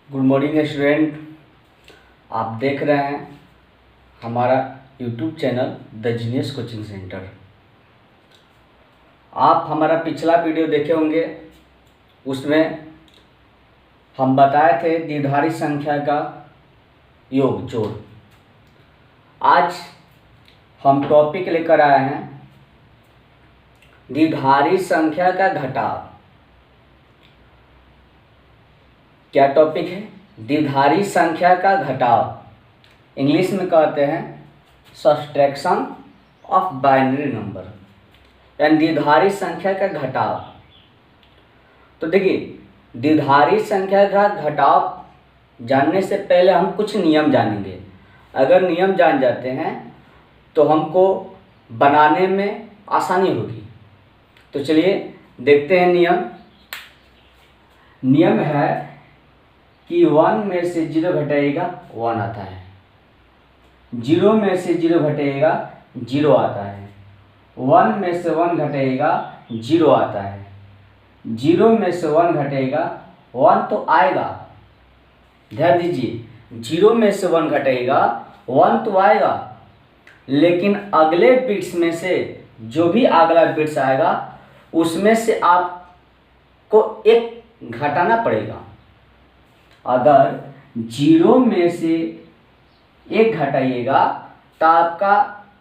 Good morning student. आप देख रहे हैं हमारा YouTube channel the genius coaching centre. आप हमारा पिछला वीडियो देखे होंगे, उसमें हम बताए थे द्विधारी संख्या का योग जोड़। आज हम टॉपिक लेकर आए हैं द्विधारी संख्या का घटाव। क्या टॉपिक है? द्विधारी संख्या का घटाव। इंग्लिश में कहते हैं सब्सट्रैक्शन ऑफ बाइनरी नंबर, यानी द्विधारी संख्या का घटाव। तो देखिए, द्विधारी संख्या का घटाव जानने से पहले हम कुछ नियम जानेंगे। अगर नियम जान जाते हैं तो हमको बनाने में आसानी होगी। तो चलिए देखते हैं नियम। नियम है कि 1 में से 0 घटाएगा 1 आता है, 0 में से 0 घटाएगा 0 आता है, 1 में से 1 घटाएगा 0 आता है, 0 में से 1 घटाएगा 1 तो आएगा। ध्यान दीजिए, 0 में से 1 घटाएगा 1 तो आएगा, लेकिन अगले बिट्स में से जो भी अगला बिट्स आएगा उसमें से आपको एक घटाना पड़ेगा। अगर 0 में से 1 घटाइएगा तो आपका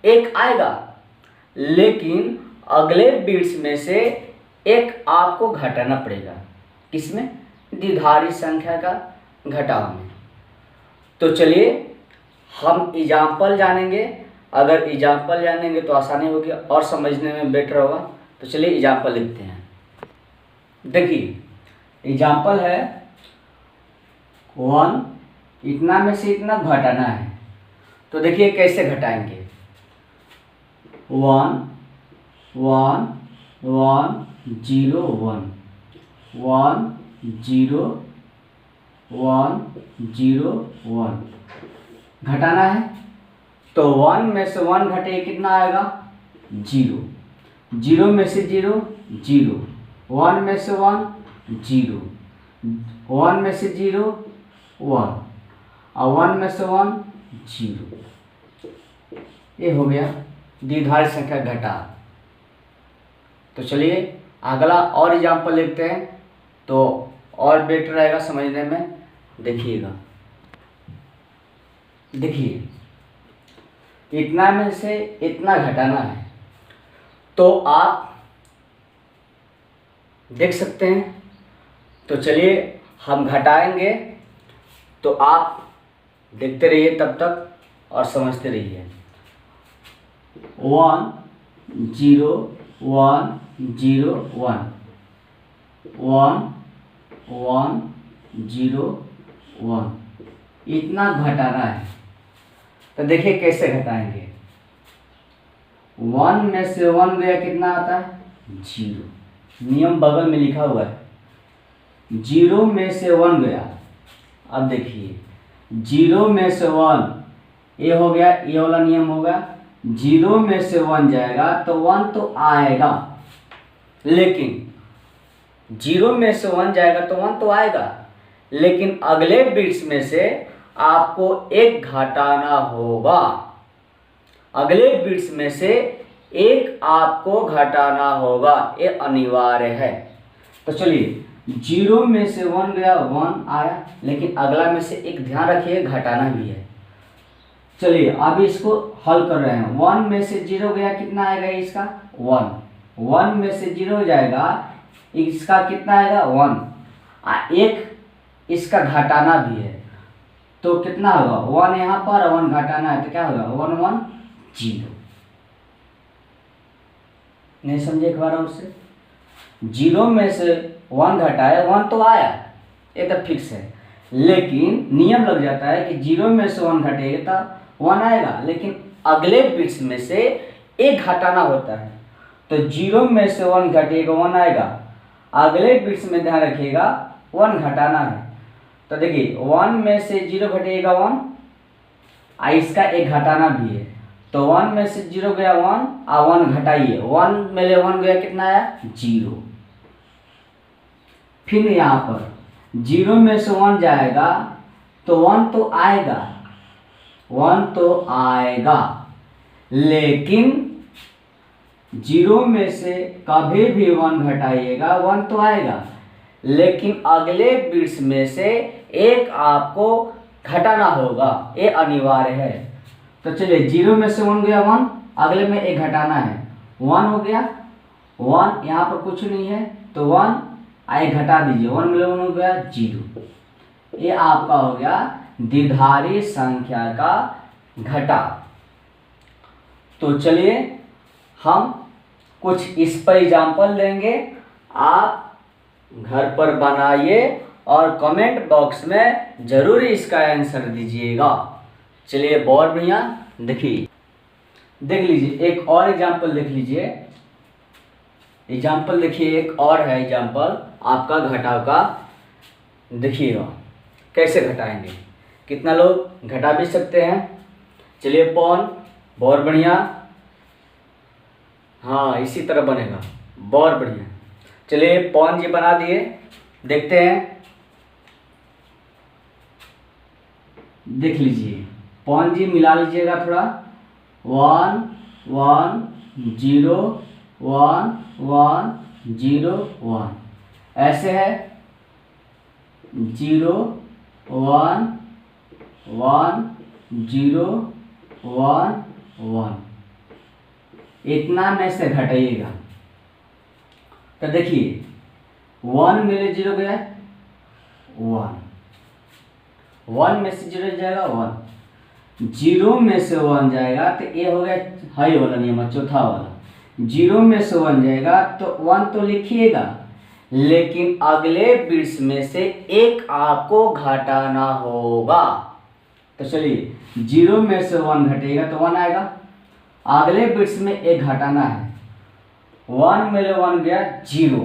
1 आएगा, लेकिन अगले बिट्स में से 1 आपको घटाना पड़ेगा। किसमें? द्विधारी संख्या का घटाव में। तो चलिए हम एग्जाम्पल जानेंगे। अगर एग्जाम्पल जानेंगे तो आसानी होगी और समझने में बेटर होगा। तो चलिए एग्जाम्पल लिखते हैं। देखिए एग्जाम्पल है 1, इतना में से इतना घटाना है। तो देखिए कैसे घटाएंगे। 1 1 1 0 1 1 0 1 0 1 घटाना है। तो 1 में से 1 घटे कितना आएगा? 0, 0 में से 0 0, 1 में से 1 0, 1 में से 0 1 और 1 में से 1 0। ये हो गया द्विधारी संख्या घटाव। तो चलिए अगला और एग्जाम्पल लिखते हैं तो और बेटर रहेगा समझने में। देखिएगा, देखिए इतना में से इतना घटाना है। तो आप देख सकते हैं। तो चलिए हम घटाएंगे, तो आप देखते रहिए तब तक और समझते रहिए। 1 0 1 0 1 1 1 0 1 इतना घटाना है। तो देखिए कैसे घटाएंगे। 1 में से 1 गया कितना आता है? 0। नियम बगल में लिखा हुआ है। 0 में से 1 गया। अब देखिए 0 में से 1 ये हो गया, ये वाला नियम होगा। 0 में से 1 जाएगा तो 1 तो आएगा, लेकिन 0 में से 1 जाएगा तो 1 तो आएगा, लेकिन अगले बिट्स में से आपको 1 घटाना होगा। अगले बिट्स में से 1 आपको घटाना होगा, ये अनिवार्य है। तो चलिए 0 में से 1 गया 1 आया, लेकिन अगला में से 1 ध्यान रखिए घटाना भी है। चलिए अब इसको हल कर रहे हैं। 1 में से 0 गया कितना आएगा? इसका 1। 1 में से 0 जाएगा, इसका कितना आएगा? 1। 1 इसका घटाना भी है, तो कितना होगा? 1 यहाँ पर 1 घटाना है तो क्या होगा? 1 1 0। नहीं समझे एक बार और से? 0 में से 1 घटाया 1 तो आया, ये तो फिक्स है, लेकिन नियम लग जाता है कि 0 में से 1 घटेगा तो 1 आएगा, लेकिन अगले बिट्स में से 1 घटाना होता है। तो 0 में से 1 घटेगा 1 आएगा, अगले बिट्स में ध्यान रखिएगा 1 घटाना है। तो देखिए 1 में से 0 घटेगा 1, इसका 1 घटाना भी है। तो 1 में से 0 गया 1 और 1 घटाइए। 1 में 1 गया कितना आया? 0। फिर यहाँ पर जीरो में से वन जाएगा तो वन तो आएगा, वन तो आएगा, लेकिन जीरो में से कभी भी वन घटाइएगा वन तो आएगा, लेकिन अगले बिट्स में से एक आपको घटाना होगा, ये अनिवार्य है। तो चलिए जीरो में से वन गया वन, अगले में एक घटाना है, वन हो गया, वन यहाँ पर कुछ नहीं है तो वन आई घटा दीजिए, वन में वन हो गया जीरो। ये आपका हो गया द्विधारी संख्या का घटाव। तो चलिए हम कुछ इस पर एग्जाम्पल देंगे, आप घर पर बनाइए और कमेंट बॉक्स में जरूर इसका आंसर दीजिएगा। चलिए बहुत बढ़िया, देखिए देख लीजिए एक और एग्जाम्पल देख लीजिए। एग्जाम्पल देखिए एक और है एग्जाम्पल आपका घटाव का, देखिएगा कैसे घटाएंगे। कितना लोग घटा भी सकते हैं। चलिए पौन, बहुत बढ़िया, हाँ इसी तरह बनेगा, बहुत बढ़िया। चलिए पौन जी बना दिए, देखते हैं, देख लीजिए पौन जी मिला लीजिएगा थोड़ा, one one zero one one zero one, ऐसे है zero one one zero one one, इतना में से घटाइएगा। तो देखिए वन में ले जीरो गया वन, वन में से जीरो जाएगा वन, जीरो में से वन जाएगा तो ये हो गया हाई वाला नियम, चौथा वाला। जीरो में से वन जाएगा तो वन तो लिखिएगा, लेकिन अगले बिट्स में से एक आपको घटाना होगा। तो चलिए जीरो में से वन घटेगा तो वन आएगा, अगले बिट्स में एक घटाना है, वन में ले वन गया जीरो,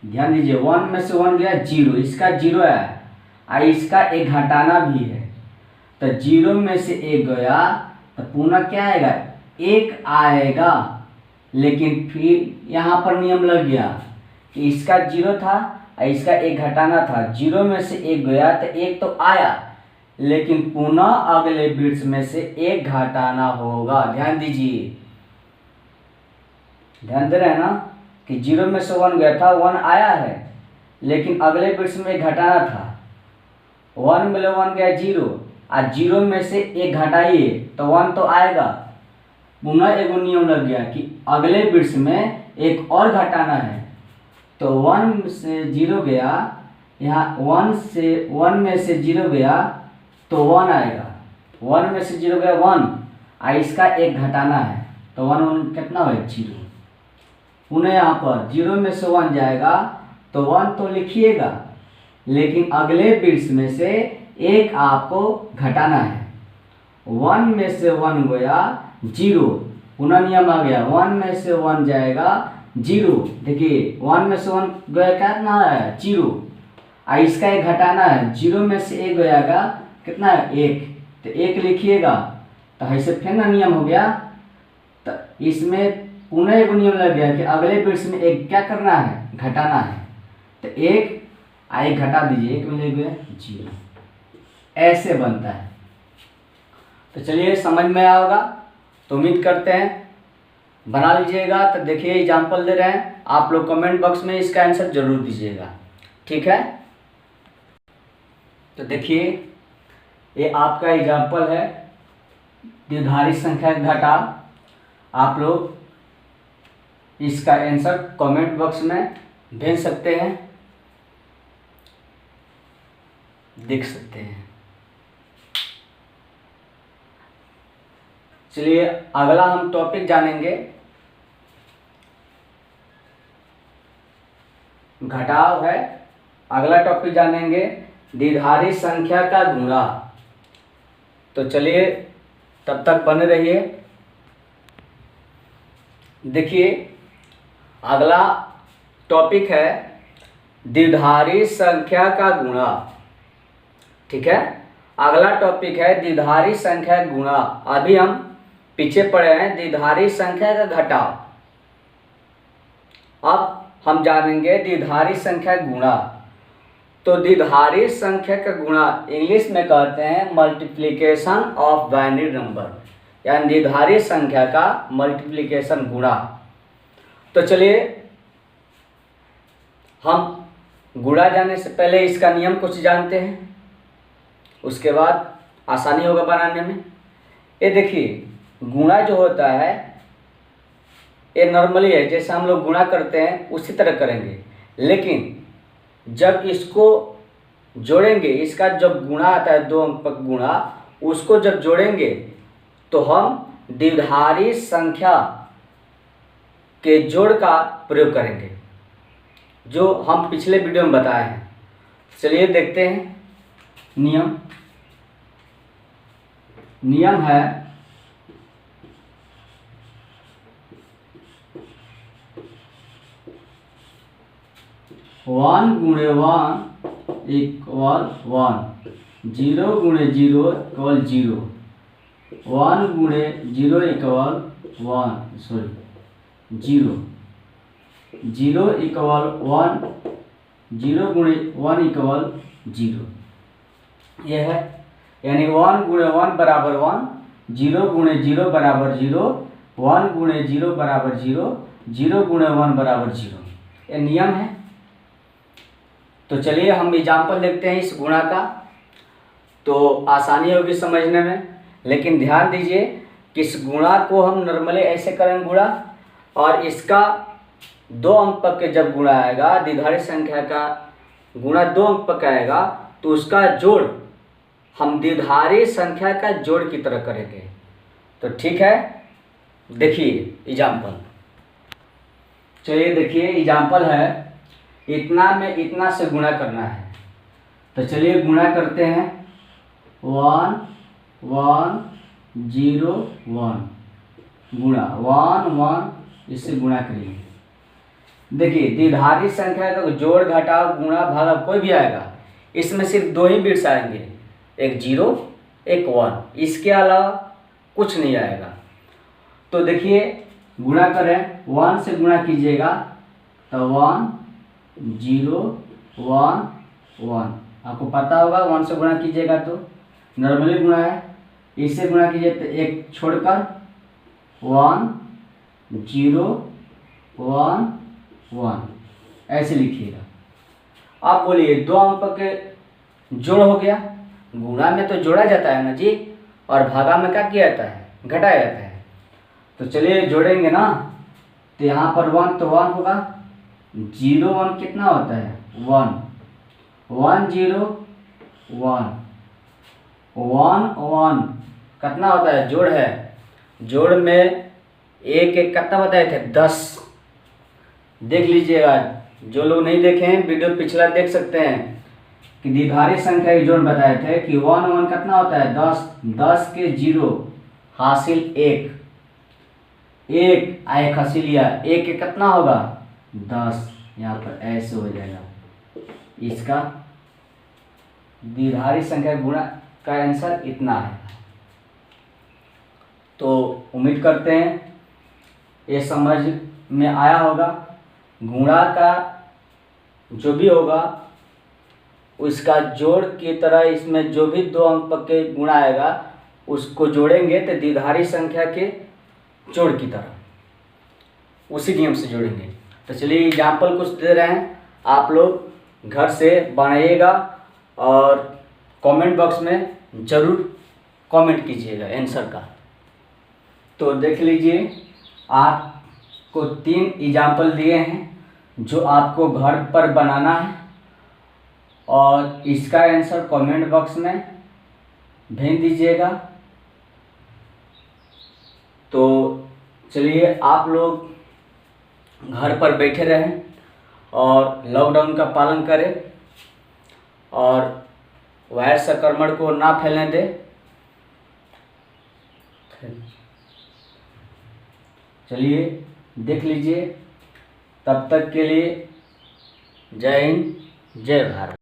ध्यान दीजिए वन में से वन गया जीरो, इसका जीरो है और इसका एक घटाना भी है। तो जीरो में से एक गया तो पुनः क्या आएगा, एक आएगा, लेकिन फिर यहाँ पर नियम लग गया कि इसका जीरो था और इसका एक घटाना था, जीरो में से एक गया तो एक तो आया, लेकिन पुनः अगले बिट्स में से एक घटाना होगा। ध्यान दीजिए, ध्यान दे रहे हैं ना कि जीरो में से वन गया था, वन आया है, लेकिन अगले बिट्स में एक घटाना था, वन में वन गया जीरो और जीरो में से एक घटाइए तो वन तो आएगा, पुनः एक नियम लग गया कि अगले बिट्स में एक और घटाना है। तो वन से जीरो गया, यहाँ वन में से जीरो गया तो वन आएगा, वन में से जीरो गया वन और इसका एक घटाना है तो वन कितना हो जीरो। पुनः यहाँ पर जीरो में से वन जाएगा तो वन तो लिखिएगा, लेकिन अगले बिट्स में से एक आपको घटाना है, वन में से वन गया जीरो, पुनः नियम आ गया, वन में से वन जाएगा जीरो, देखिए वन में से वन गया कितना है जीरो और इसका एक घटाना है, जीरो में से एक गयागा कितना है एक, तो एक लिखिएगा। तो ऐसे फिर ना नियम हो गया, तो इसमें पुनः एक नियम लग गया कि अगले बिट्स में एक क्या करना है, घटाना है, तो एक एक घटा दीजिए, एक में ले गया जीरो, ऐसे बनता है। तो चलिए समझ में आया होगा, तो उम्मीद करते हैं बना लीजिएगा। तो देखिए एग्जाम्पल दे रहे हैं, आप लोग कमेंट बॉक्स में इसका आंसर जरूर दीजिएगा, ठीक है। तो देखिए ये आपका एग्जाम्पल है द्विधारी संख्या का घटाव, आप लोग इसका आंसर कमेंट बॉक्स में भेज सकते हैं, देख सकते हैं। चलिए अगला हम टॉपिक जानेंगे, घटाव है। अगला टॉपिक जानेंगे द्विधारी संख्या का गुणा। तो चलिए तब तक बने रहिए। देखिए अगला टॉपिक है द्विधारी संख्या का गुणा, ठीक है। अगला टॉपिक है द्विधारी संख्या गुणा। अभी हम पीछे पड़े हैं द्विधारी संख्या का घटाव, अब हम जानेंगे द्विधारी संख्या गुणा। तो द्विधारी संख्या का गुणा इंग्लिश में कहते हैं मल्टीप्लिकेशन ऑफ बाइनरी नंबर, यानी द्विधारी संख्या का मल्टीप्लिकेशन गुणा। तो चलिए हम गुणा जानने से पहले इसका नियम कुछ जानते हैं, उसके बाद आसानी होगा बनाने में। ये देखिए गुणा जो होता है ये नॉर्मली है, जैसे हम लोग गुणा करते हैं उसी तरह करेंगे, लेकिन जब इसको जोड़ेंगे, इसका जब गुणा आता है 2 अंक का गुणा, उसको जब जोड़ेंगे तो हम द्विधारी संख्या के जोड़ का प्रयोग करेंगे, जो हम पिछले वीडियो में बताए हैं। चलिए देखते हैं नियम है 1 गुणे 1 इक्वल 1, 0 गुणे 0 इक्वल 0, 1 गुणे 0 इक्वल 0, 0 इक्वल 1, 0 गुणे 1 इक्वल 0। यह है, यानी 1 गुणे 1 बराबर 1, 0 गुणे 0 बराबर 0, 1 गुणे 0 बराबर 0, 0 गुणे 1 बराबर 0। यह नियम है। तो चलिए हम एग्जाम्पल देखते हैं इस गुणा का, तो आसानी होगी समझने में। लेकिन ध्यान दीजिए कि इस गुणा को हम नॉर्मली ऐसे करेंगे गुणा, और इसका 2 अंक के जब गुणा आएगा, द्विधारी संख्या का गुणा 2 अंक का आएगा, तो उसका जोड़ हम द्विधारी संख्या का जोड़ की तरह करेंगे। तो ठीक है, देखिए एग्जाम्पल। चलिए देखिए एग्जाम्पल है, इतना में इतना से गुणा करना है। तो चलिए गुणा करते हैं, 1 1 0 1 गुणा 1 1, इससे गुणा करिए। देखिए द्विधारी संख्या का जोड़ घटाव गुणा भागा कोई भी आएगा, इसमें सिर्फ 2 ही बिट्स आएंगे, एक 0 एक 1, इसके अलावा कुछ नहीं आएगा। तो देखिए गुणा करें, 1 से गुणा कीजिएगा तो 1 0 1 1, आपको पता होगा 1 से गुणा कीजिएगा तो नॉर्मली गुणा है। इससे गुणा कीजिए तो एक छोड़कर 1 0 1 1, ऐसे लिखिएगा। आप बोलिए 2 अंक के जोड़ हो गया। गुणा में तो जोड़ा जाता है ना जी, और भागा में क्या किया जाता है, घटाया जाता है। तो चलिए जोड़ेंगे ना, तो यहाँ पर 1 तो 1 होगा, 0 1 कितना होता है 1, 1 0 1, 1 1 कितना होता है, जोड़ है। जोड़ में एक एक कितना बताए थे 10। देख लीजिएगा, जो लोग नहीं देखे हैं वीडियो पिछला देख सकते हैं कि द्विधारी संख्या के जोड़ बताए थे कि 1 1 कितना होता है 10, 10 के 0 हासिल 1, 1 आए हासिल लिया, 1 के कितना होगा 10, यहाँ पर ऐसे हो जाएगा। इसका द्विधारी संख्या गुणा का आंसर इतना है। तो उम्मीद करते हैं ये समझ में आया होगा। गुणा का जो भी होगा उसका जोड़ की तरह इसमें जो भी 2 अंक के गुणा आएगा उसको जोड़ेंगे तो द्विधारी संख्या के जोड़ की तरह उसी नियम से जोड़ेंगे। तो चलिए एग्जाम्पल कुछ दे रहे हैं, आप लोग घर से बनाइएगा और कमेंट बॉक्स में ज़रूर कमेंट कीजिएगा आंसर का। तो देख लीजिए, आपको 3 एग्जाम्पल दिए हैं जो आपको घर पर बनाना है, और इसका आंसर कमेंट बॉक्स में भेज दीजिएगा। तो चलिए आप लोग घर पर बैठे रहें और लॉकडाउन का पालन करें और वायरस संक्रमण को ना फैलने दें। चलिए देख लीजिए, तब तक के लिए जय हिंद जय भारत।